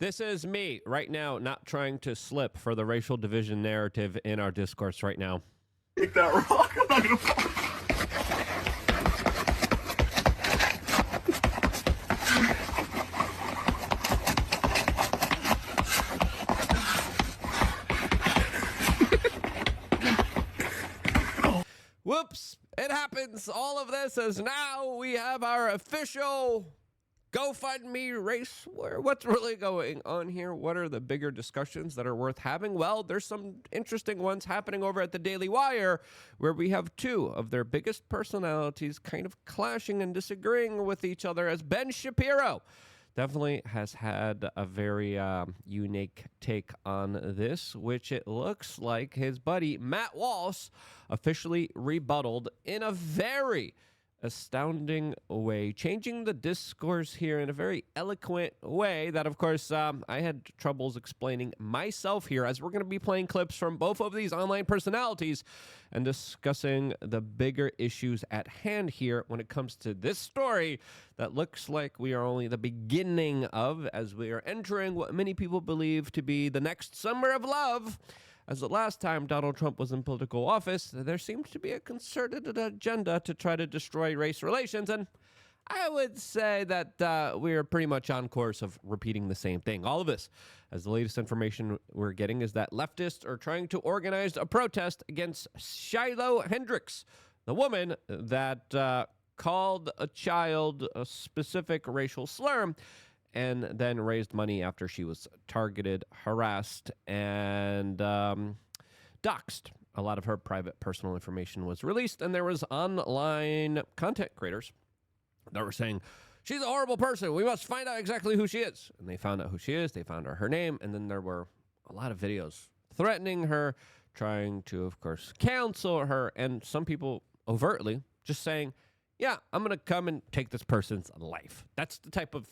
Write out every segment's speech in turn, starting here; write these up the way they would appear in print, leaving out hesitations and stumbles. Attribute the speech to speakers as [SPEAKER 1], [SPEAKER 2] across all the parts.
[SPEAKER 1] This is me right now, not trying to slip for the racial division narrative in our discourse right now.
[SPEAKER 2] Take that rock. I'm not gonna fall.
[SPEAKER 1] Whoops, it happens. All of this is now we have our official GoFundMe race. What's really going on here? What are the bigger discussions that are worth having? Well, there's some interesting ones happening over at the Daily Wire, where we have two of their biggest personalities kind of clashing and disagreeing with each other, as Ben Shapiro definitely has had a very unique take on this, which it looks like his buddy Matt Walsh officially rebutted in a very astounding way, changing the discourse here in a very eloquent way that, of course, I had troubles explaining myself here, as we're going to be playing clips from both of these online personalities and discussing the bigger issues at hand here when it comes to this story that looks like we are only the beginning of, as we are entering what many people believe to be the next summer of love. As the last time Donald Trump was in political office, there seems to be a concerted agenda to try to destroy race relations, and I would say that we're pretty much on course of repeating the same thing. All of this, as the latest information we're getting, is that leftists are trying to organize a protest against Shiloh Hendrickx, the woman that called a child a specific racial slur, and then raised money after she was targeted, harassed, and doxxed. A lot of her private personal information was released, and there was online content creators that were saying, she's a horrible person. We must find out exactly who she is. And they found out who she is. They found her name. And then there were a lot of videos threatening her, trying to, of course, counsel her, and some people overtly just saying, yeah, I'm going to come and take this person's life. That's the type of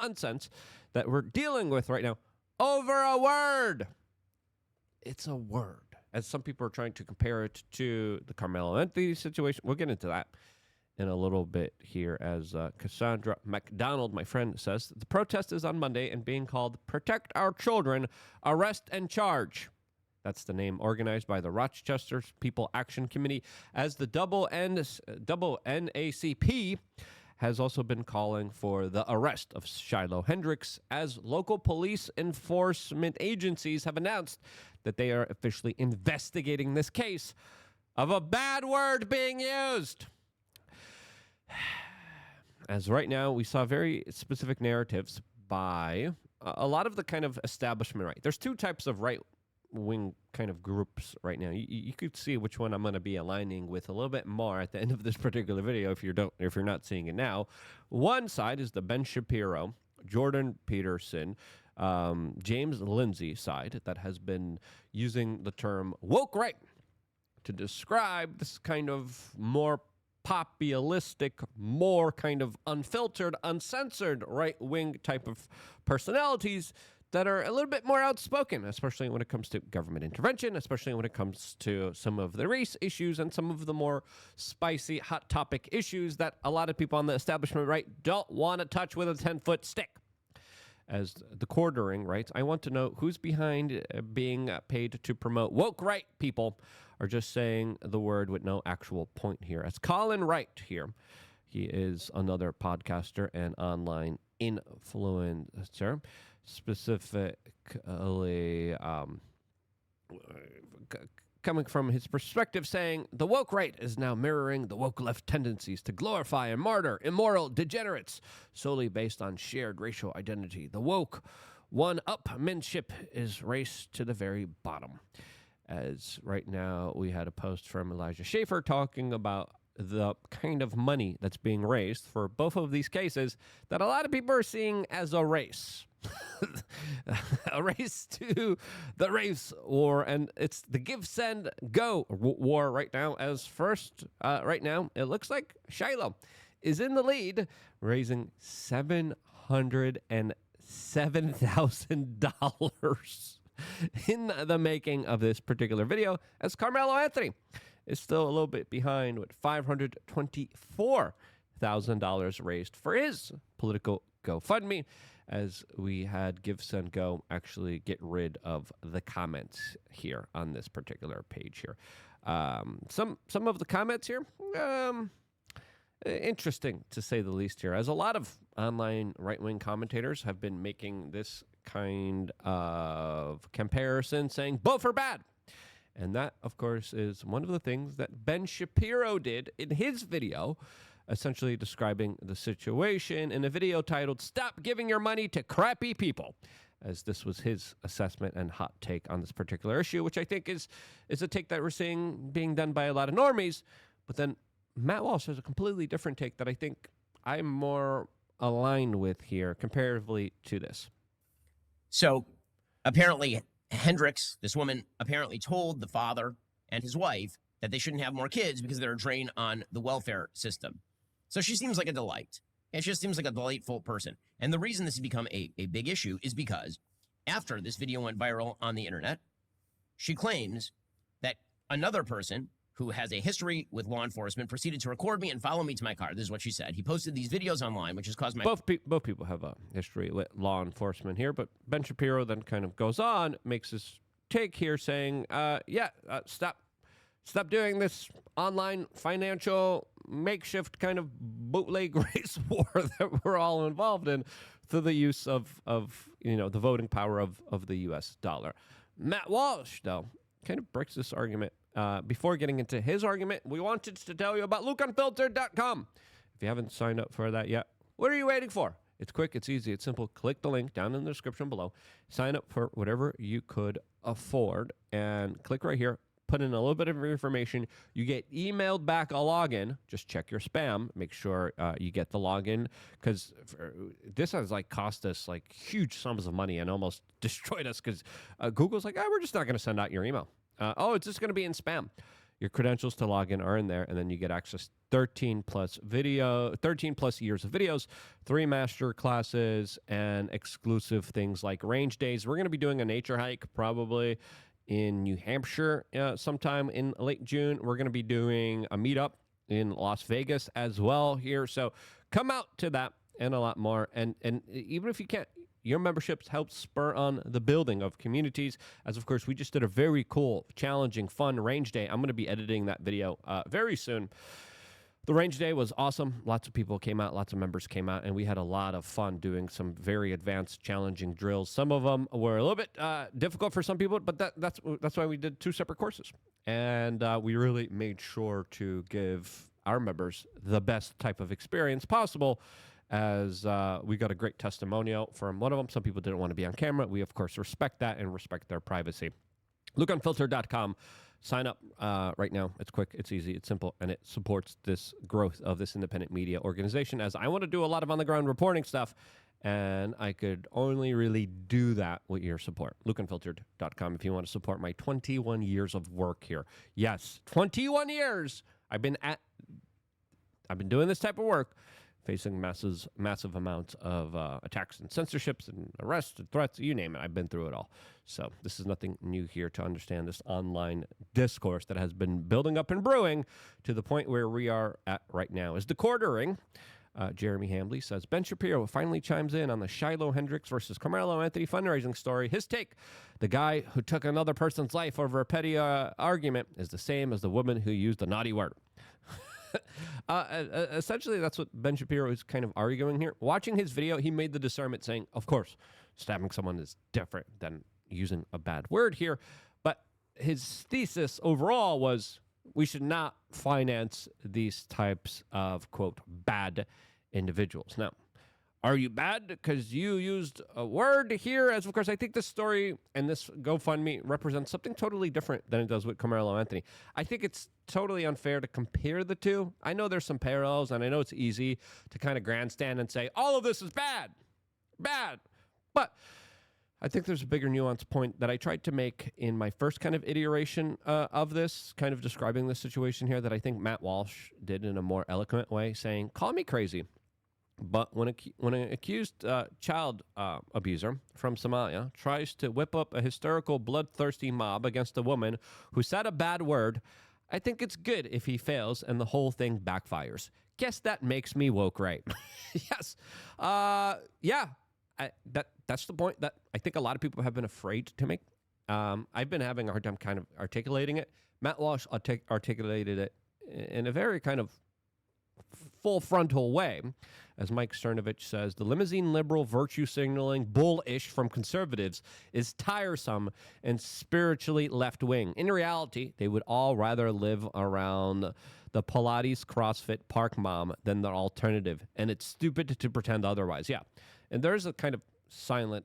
[SPEAKER 1] nonsense that we're dealing with right now over a word. It's a word. As some people are trying to compare it to the Carmelo and Anthony situation. We'll get into that in a little bit here, as Cassandra McDonald, my friend, says. The protest is on Monday and being called Protect Our Children, Arrest and Charge. That's the name, organized by the Rochester People Action Committee, as the double NACP has also been calling for the arrest of Shiloh Hendrickx, as local police enforcement agencies have announced that they are officially investigating this case of a bad word being used. As right now, we saw very specific narratives by a lot of the kind of establishment right. There's two types of right-wing kind of groups right now. You could see which one I'm going to be aligning with a little bit more at the end of this particular video if you're not seeing it now. One side is the Ben Shapiro, Jordan Peterson, James Lindsay side that has been using the term woke right to describe this kind of more populistic, more kind of unfiltered, uncensored right-wing type of personalities that are a little bit more outspoken, especially when it comes to government intervention, especially when it comes to some of the race issues and some of the more spicy, hot topic issues that a lot of people on the establishment right don't want to touch with a 10-foot stick. As the quartering writes, I want to know who's behind being paid to promote woke right people, or just saying the word with no actual point here. As Colin Wright here, he is another podcaster and online influencer, specifically coming from his perspective, saying the woke right is now mirroring the woke left tendencies to glorify and martyr immoral degenerates solely based on shared racial identity. The woke one-upmanship is raced to the very bottom. As right now we had a post from Elijah Schaffer talking about the kind of money that's being raised for both of these cases that a lot of people are seeing as a race. A race to the race war, and it's the give, send, go war right now. As first, right now, it looks like Shiloh is in the lead, raising $707,000 in the making of this particular video, as Carmelo Anthony is still a little bit behind with $524,000 raised for his political GoFundMe, as we had Give Send Go actually get rid of the comments here on this particular page here. Some of the comments here, interesting to say the least here, as a lot of online right-wing commentators have been making this kind of comparison, saying both are bad. And that, of course, is one of the things that Ben Shapiro did in his video, essentially describing the situation in a video titled "Stop Giving Your Money to Crappy People," as this was his assessment and hot take on this particular issue, which I think is a take that we're seeing being done by a lot of normies. But then Matt Walsh has a completely different take that I think I'm more aligned with here comparatively to this.
[SPEAKER 3] So apparently Hendrickx, this woman, apparently told the father and his wife that they shouldn't have more kids because they're a drain on the welfare system. So she seems like a delight. It just seems like a delightful person. And the reason this has become a big issue is because after this video went viral on the internet, she claims that another person who has a history with law enforcement proceeded to record me and follow me to my car. This is what she said. He posted these videos online, which has caused my...
[SPEAKER 1] Both people have a history with law enforcement here, but Ben Shapiro then kind of goes on, makes his take here saying, stop doing this online financial makeshift kind of bootleg race war that we're all involved in through the use of the voting power of the U.S. dollar. Matt Walsh, though, kind of breaks this argument. Before getting into his argument, we wanted to tell you about LukeUnfiltered.com. If you haven't signed up for that yet, what are you waiting for? It's quick, it's easy, it's simple. Click the link down in the description below. Sign up for whatever you could afford, and click right here. Put in a little bit of your information. You get emailed back a login. Just check your spam. Make sure you get the login, because this has cost us huge sums of money and almost destroyed us, because Google's like, we're just not going to send out your email. It's just going to be in spam. Your credentials to log in are in there, and then you get access 13 plus years of videos, 3 master classes, and exclusive things like range days. We're going to be doing a nature hike probably in New Hampshire sometime in late June. We're going to be doing a meetup in Las Vegas as well here. So come out to that and a lot more. And even if you can't, your memberships help spur on the building of communities, as of course we just did a very cool, challenging, fun range day. I'm going to be editing that video very soon. The range day was awesome. Lots of people came out, lots of members came out, and we had a lot of fun doing some very advanced, challenging drills. Some of them were a little bit difficult for some people, but that's why we did 2 separate courses. And we really made sure to give our members the best type of experience possible, as we got a great testimonial from one of them. Some people didn't want to be on camera. We, of course, respect that and respect their privacy. LukeUnfiltered.com. Sign up right now. It's quick, it's easy, it's simple, and it supports this growth of this independent media organization, as I want to do a lot of on-the-ground reporting stuff, and I could only really do that with your support. LukeUnfiltered.com if you want to support my 21 years of work here. Yes, 21 years I've been doing this type of work, facing massive amounts of attacks and censorships and arrests and threats, you name it. I've been through it all. So this is nothing new here to understand this online discourse that has been building up and brewing to the point where we are at right now. As the quartering, Jeremy Hambley says, Ben Shapiro finally chimes in on the Shiloh Hendrickx versus Carmelo Anthony fundraising story. His take, the guy who took another person's life over a petty argument, is the same as the woman who used the naughty word. Essentially, that's what Ben Shapiro is kind of arguing here. Watching his video, he made the discernment saying, of course, stabbing someone is different than using a bad word here. But his thesis overall was we should not finance these types of, quote, bad individuals. Now, are you bad because you used a word here? As, of course, I think this story and this GoFundMe represents something totally different than it does with Carmelo Anthony. I think it's totally unfair to compare the two. I know there's some parallels, and I know it's easy to kind of grandstand and say, all of this is bad. But I think there's a bigger nuance point that I tried to make in my first kind of iteration of this, kind of describing the situation here, that I think Matt Walsh did in a more eloquent way, saying, call me crazy. But when an accused child abuser from Somalia tries to whip up a hysterical, bloodthirsty mob against a woman who said a bad word, I think it's good if he fails and the whole thing backfires. Guess that makes me woke, right? Yes. Yeah, that's the point that I think a lot of people have been afraid to make. I've been having a hard time kind of articulating it. Matt Walsh articulated it in a very kind of full frontal way. As Mike Cernovich says, the limousine liberal virtue signaling bullish from conservatives is tiresome and spiritually left-wing. In reality, they would all rather live around the Pilates CrossFit park mom than the alternative, and it's stupid to pretend otherwise. Yeah, and there's a kind of silent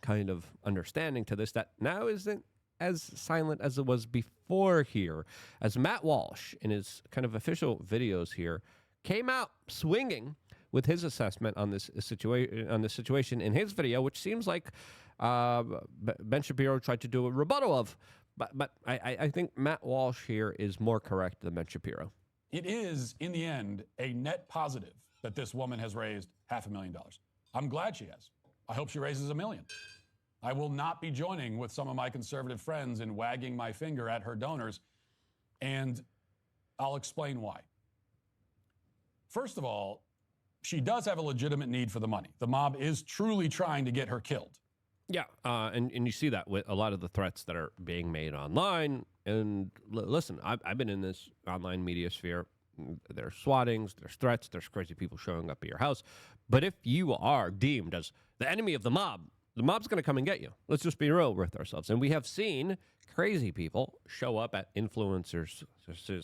[SPEAKER 1] kind of understanding to this that now isn't as silent as it was before here, as Matt Walsh, in his kind of official videos here, came out swinging with his assessment on this situation in his video, which seems like Ben Shapiro tried to do a rebuttal of. But I think Matt Walsh here is more correct than Ben Shapiro.
[SPEAKER 4] It is, in the end, a net positive that this woman has raised $500,000. I'm glad she has. I hope she raises $1 million. I will not be joining with some of my conservative friends in wagging my finger at her donors, and I'll explain why. First of all, she does have a legitimate need for the money. The mob is truly trying to get her killed.
[SPEAKER 1] Yeah, and you see that with a lot of the threats that are being made online. And listen, I've been in this online media sphere. There's swattings, there's threats, there's crazy people showing up at your house. But if you are deemed as the enemy of the mob's going to come and get you. Let's just be real with ourselves. And we have seen crazy people show up at influencers'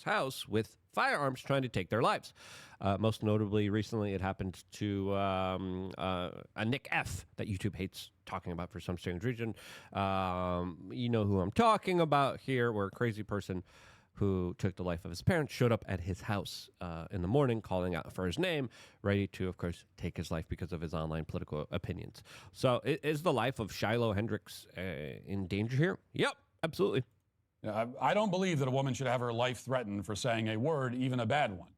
[SPEAKER 1] house with firearms trying to take their lives. Most notably, recently, it happened to a Nick F. that YouTube hates talking about for some strange reason. You know who I'm talking about here, where a crazy person who took the life of his parents showed up at his house in the morning, calling out for his name, ready to, of course, take his life because of his online political opinions. So is the life of Shiloh Hendrickx in danger here? Yep, absolutely.
[SPEAKER 4] I don't believe that a woman should have her life threatened for saying a word, even a bad one.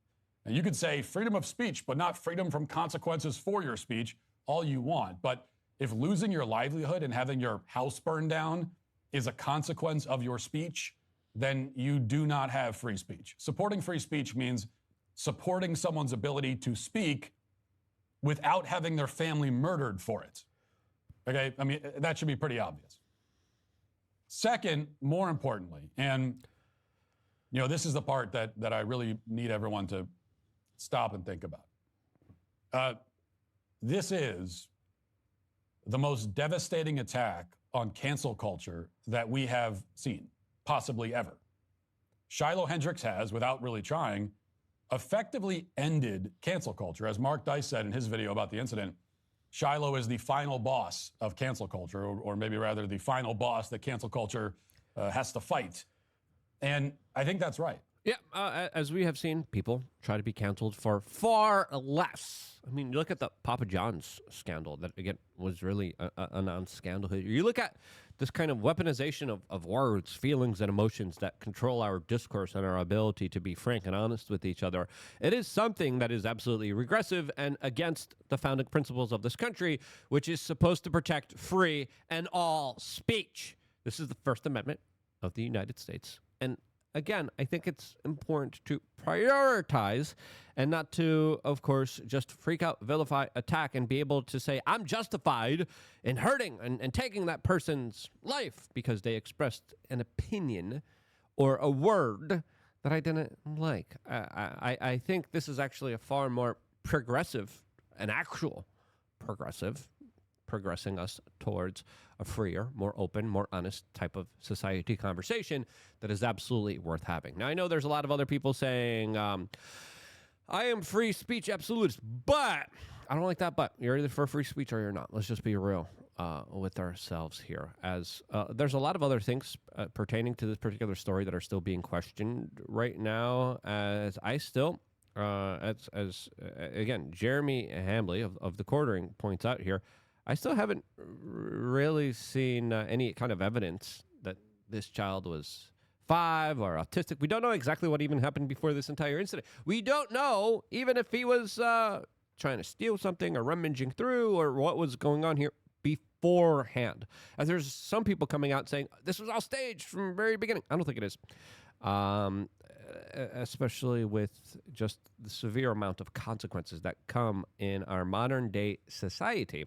[SPEAKER 4] And you could say freedom of speech, but not freedom from consequences for your speech, all you want. But if losing your livelihood and having your house burned down is a consequence of your speech, then you do not have free speech. Supporting free speech means supporting someone's ability to speak without having their family murdered for it. Okay? I mean, that should be pretty obvious. Second, more importantly, and this is the part that I really need everyone to stop and think about. This is the most devastating attack on cancel culture that we have seen, possibly ever. Shiloh Hendrickx has, without really trying, effectively ended cancel culture. As Mark Dice said in his video about the incident, Shiloh is the final boss of cancel culture, or maybe rather the final boss that cancel culture has to fight. And I think that's right.
[SPEAKER 1] Yeah, as we have seen, people try to be canceled for far less. I mean, you look at the Papa John's scandal that, again, was really a non-scandal. You look at this kind of weaponization of words, feelings, and emotions that control our discourse and our ability to be frank and honest with each other. It is something that is absolutely regressive and against the founding principles of this country, which is supposed to protect free and all speech. This is the First Amendment of the United States. And again, I think it's important to prioritize and not to, of course, just freak out, vilify, attack, and be able to say, I'm justified in hurting and taking that person's life because they expressed an opinion or a word that I didn't like. I think this is actually a far more progressive, an actual progressive, progressing us towards a freer, more open, more honest type of society conversation that is absolutely worth having. Now, I know there's a lot of other people saying, I am free speech absolutist, but I don't like that but. You're either for free speech or you're not. Let's just be real with ourselves here. As there's a lot of other things pertaining to this particular story that are still being questioned right now, as I still... again, Jeremy Hambley of the Quartering points out here, I still haven't really seen any kind of evidence that this child was 5 or autistic. We don't know exactly what even happened before this entire incident. We don't know even if he was trying to steal something or rummaging through or what was going on here beforehand. As there's some people coming out saying this was all staged from the very beginning. I don't think it is. Especially with just the severe amount of consequences that come in our modern day society.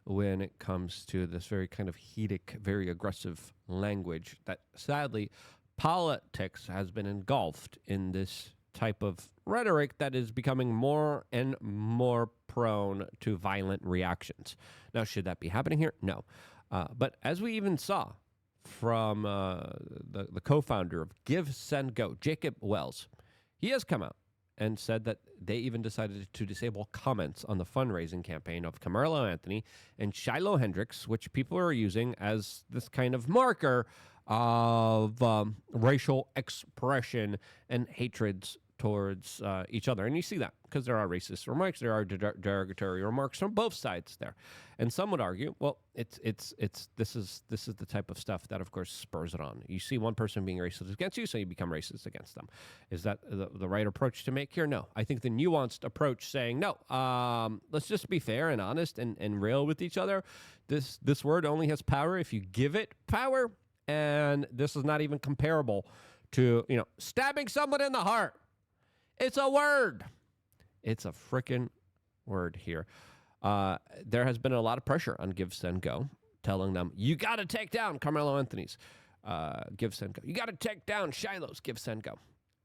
[SPEAKER 1] when it comes to this very kind of heated, very aggressive language that sadly politics has been engulfed in this type of rhetoric that is becoming more and more prone to violent reactions. Now, should that be happening here? No. But as we even saw from the co-founder of Give, Send, Go, Jacob Wells, he has come out and said that they even decided to disable comments on the fundraising campaign of Carmelo Anthony and Shiloh Hendrickx, which people are using as this kind of marker of racial expression and hatreds towards each other. And you see that because there are racist remarks, there are derogatory remarks from both sides there. And some would argue, well, this is the type of stuff that, of course, spurs it on. You see one person being racist against you, so you become racist against them. Is that the right approach to make here? No. I think the nuanced approach saying, no, let's just be fair and honest and real with each other. This word only has power if you give it power. And this is not even comparable to, stabbing someone in the heart. It's a word. It's a freaking word here. There has been a lot of pressure on Give, Send, Go, telling them, you got to take down Carmelo Anthony's Give, Send, Go. You got to take down Shiloh's Give, Send, Go.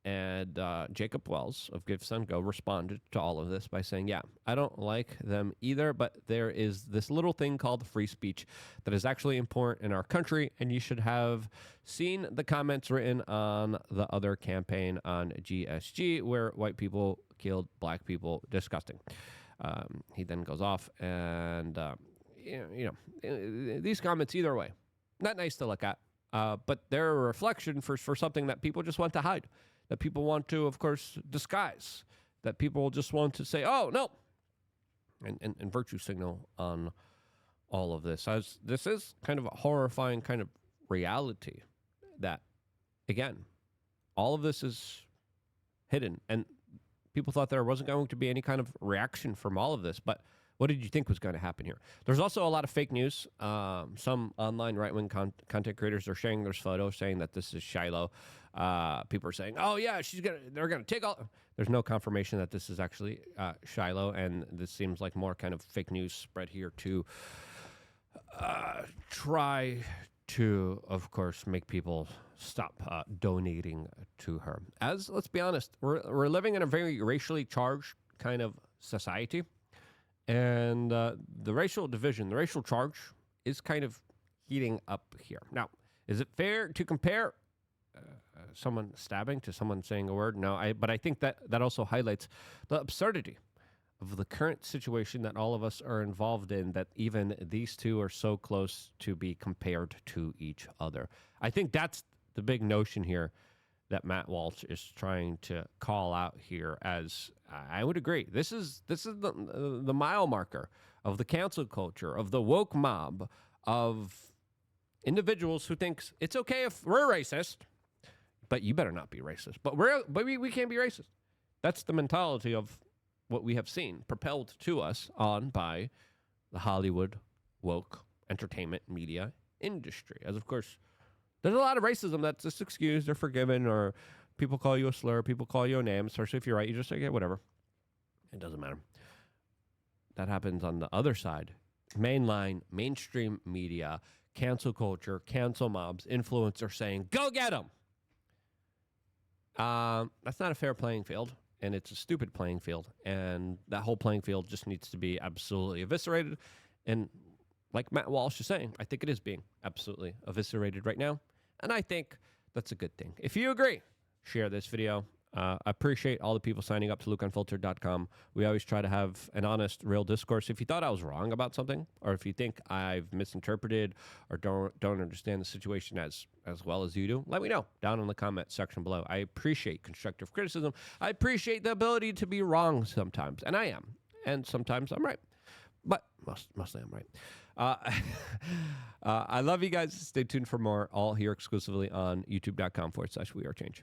[SPEAKER 1] And Jacob Wells of Give, Send, Go responded to all of this by saying, yeah, I don't like them either, but there is this little thing called free speech that is actually important in our country, and you should have seen the comments written on the other campaign on GSG where white people killed black people. Disgusting. He then goes off and, these comments either way, not nice to look at, but they're a reflection for something that people just want to hide, that people want to, of course, disguise, that people just want to say, oh, no, and virtue signal on all of this. As this is kind of a horrifying kind of reality that, again, all of this is hidden. And people thought there wasn't going to be any kind of reaction from all of this. But what did you think was going to happen here? There's also a lot of fake news. Some online right-wing content creators are sharing their photos saying that this is Shiloh. People are saying, oh, yeah, they're going to take all. There's no confirmation that this is actually Shiloh. And this seems like more kind of fake news spread here to try to, of course, make people stop donating to her. As, let's be honest, we're living in a very racially charged kind of society. And the racial division, the racial charge is kind of heating up here. Now, is it fair to compare someone stabbing to someone saying a word? No, but I think that also highlights the absurdity of the current situation that all of us are involved in, that even these two are so close to be compared to each other. I think that's the big notion here that Matt Walsh is trying to call out here. As I would agree, this is the mile marker of the cancel culture, of the woke mob, of individuals who thinks it's okay if we're racist, but you better not be racist. But we can't be racist. That's the mentality of what we have seen propelled to us on by the Hollywood woke entertainment media industry. As of course, there's a lot of racism that's just excused or forgiven, or people call you a slur, people call you a name, especially if you're right. You just say, yeah, whatever. It doesn't matter. That happens on the other side. Mainline, mainstream media, cancel culture, cancel mobs, influencers saying, go get them. That's not a fair playing field, and it's a stupid playing field. And that whole playing field just needs to be absolutely eviscerated. And like Matt Walsh is saying, I think it is being absolutely eviscerated right now. And I think that's a good thing. If you agree, share this video. I appreciate all the people signing up to LukeUnfiltered.com. We always try to have an honest, real discourse. If you thought I was wrong about something, or if you think I've misinterpreted or don't understand the situation as well as you do, let me know down in the comment section below. I appreciate constructive criticism. I appreciate the ability to be wrong sometimes, and I am. And sometimes I'm right. But mostly I'm right. I love you guys. Stay tuned for more, all here exclusively on youtube.com/wearechange.